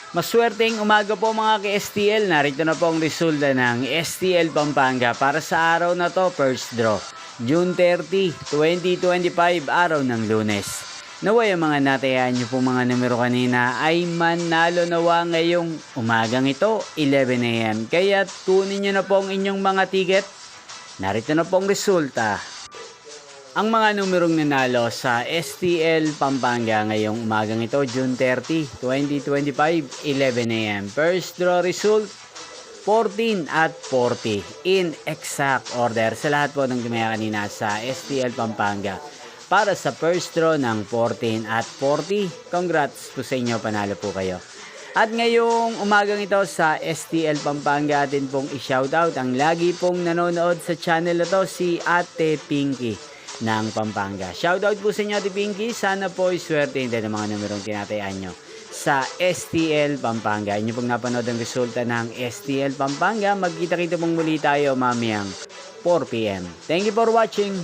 Maswerteng umaga po mga ka-STL. Narito na po ang resulta ng STL Pampanga para sa araw na to, first draw. June 30, 2025, araw ng Lunes. Naway ang mga natayan nyo pong mga numero kanina ay manalo nawa ngayong umagang ito, 11 AM. Kaya tunin nyo na po ang inyong mga ticket. Narito na po ang resulta. Ang mga numerong nanalo sa STL Pampanga ngayong umagang ito, June 30, 2025, 11 AM. First draw result, 14 at 40 in exact order sa lahat po ng tumaya kanina sa STL Pampanga. Para sa first draw ng 14 at 40, congrats po sa inyo, panalo po kayo. At ngayong umagang ito sa STL Pampanga, atin pong i-shoutout ang lagi pong nanonood sa channel na to, si Ate Pinky ng Pampanga. Shoutout po sa inyo, Ate Pinky. Sana po iswerte din ang mga numerong tinatayaan nyo sa STL Pampanga. Inyo pong napanood ang resulta ng STL Pampanga. Magkita-kita pong muli tayo mamayang 4 PM. Thank you for watching.